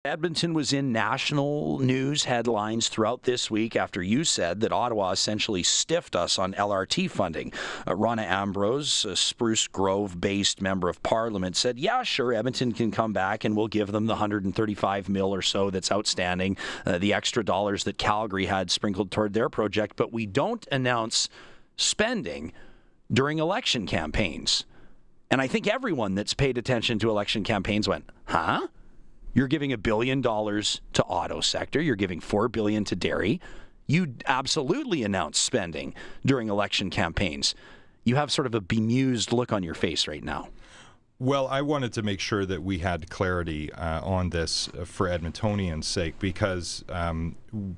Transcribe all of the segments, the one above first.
Edmonton was in national news headlines throughout this week after you said that Ottawa essentially stiffed us on LRT funding. Ronna Ambrose, a Spruce Grove-based member of Parliament, said, yeah, sure, Edmonton can come back and we'll give them the $135 million or so that's outstanding, the extra dollars that Calgary had sprinkled toward their project, but we don't announce spending during election campaigns. And I think everyone that's paid attention to election campaigns went, huh? You're giving $1 billion to auto sector. You're giving $4 billion to dairy. You absolutely announce spending during election campaigns. You have sort of a bemused look on your face right now. Well, I wanted to make sure that we had clarity on this for Edmontonians' sake, because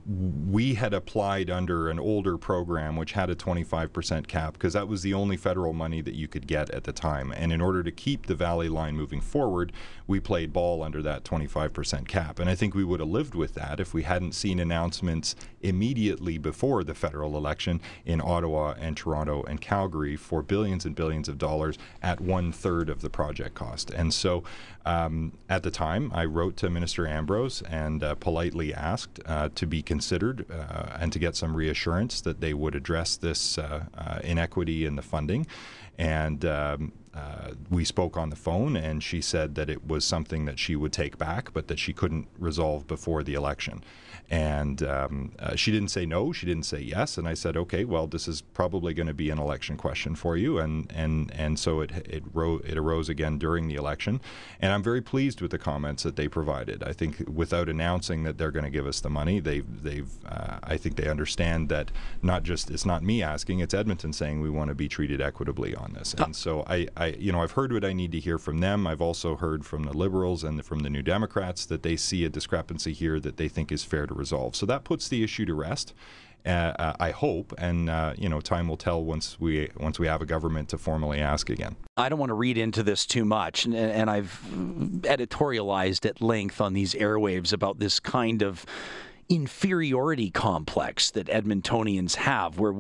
we had applied under an older program which had a 25% cap, because that was the only federal money that you could get at the time. And in order to keep the Valley Line moving forward, we played ball under that 25% cap. And I think we would have lived with that if we hadn't seen announcements immediately before the federal election in Ottawa and Toronto and Calgary for billions and billions of dollars at 1/3 of the project cost. And so at the time, I wrote to Minister Ambrose and politely asked to be considered and to get some reassurance that they would address this inequity in the funding. And we spoke on the phone, and she said that it was something that she would take back, but that she couldn't resolve before the election. And she didn't say no, she didn't say yes. And I said, okay, well, this is probably going to be an election question for you. And so it arose again during the election. And I'm very pleased with the comments that they provided. I think without announcing that they're going to give us the money, I think they understand that it's not me asking, it's Edmonton saying we want to be treated equitably on this. And so I've heard what I need to hear from them. I've also heard from the Liberals and from the New Democrats that they see a discrepancy here that they think is fair to resolve. So that puts the issue to rest. I hope, and time will tell once we have a government to formally ask again. I don't want to read into this too much, and I've editorialized at length on these airwaves about this kind of inferiority complex that Edmontonians have, where,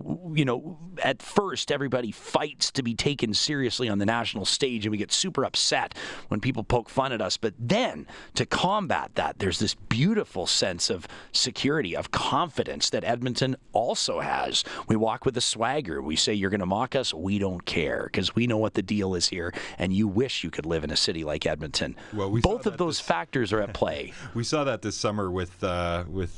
at first everybody fights to be taken seriously on the national stage and we get super upset when people poke fun at us. But then to combat that, there's this beautiful sense of security, of confidence that Edmonton also has. We walk with a swagger. We say, you're going to mock us? We don't care, because we know what the deal is here, and you wish you could live in a city like Edmonton. Well, both of those factors are at play. We saw that this summer with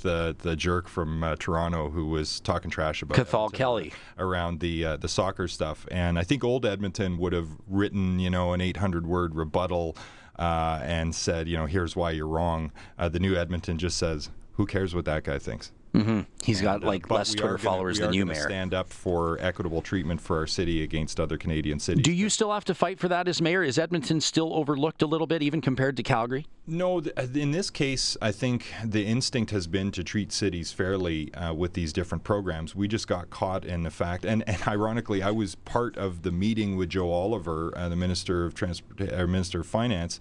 the jerk from Toronto who was talking trash about Cathal Kelly around the soccer stuff. And I think old Edmonton would have written, an 800-word rebuttal and said, here's why you're wrong. The new Edmonton just says, who cares what that guy thinks? Mm-hmm. He's got less Twitter followers than you, Mayor. We are going to stand up for equitable treatment for our city against other Canadian cities. Do you still have to fight for that as mayor? Is Edmonton still overlooked a little bit, even compared to Calgary? No, in this case, I think the instinct has been to treat cities fairly with these different programs. We just got caught in the fact, and ironically, I was part of the meeting with Joe Oliver, the Minister of Finance,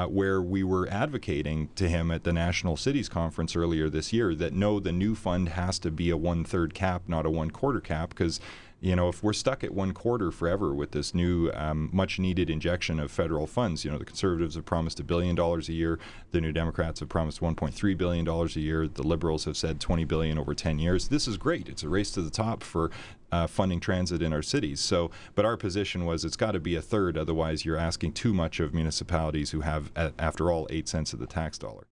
where we were advocating to him at the National Cities Conference earlier this year that no, the new fund has to be a 1/3 cap, not a 1/4 cap, because if we're stuck at 1/4 forever with this new much-needed injection of federal funds, the Conservatives have promised $1 billion a year, the New Democrats have promised $1.3 billion a year, the Liberals have said $20 billion over 10 years. This is great. It's a race to the top for funding transit in our cities. But our position was it's got to be 1/3, otherwise you're asking too much of municipalities who have, after all, 8 cents of the tax dollar.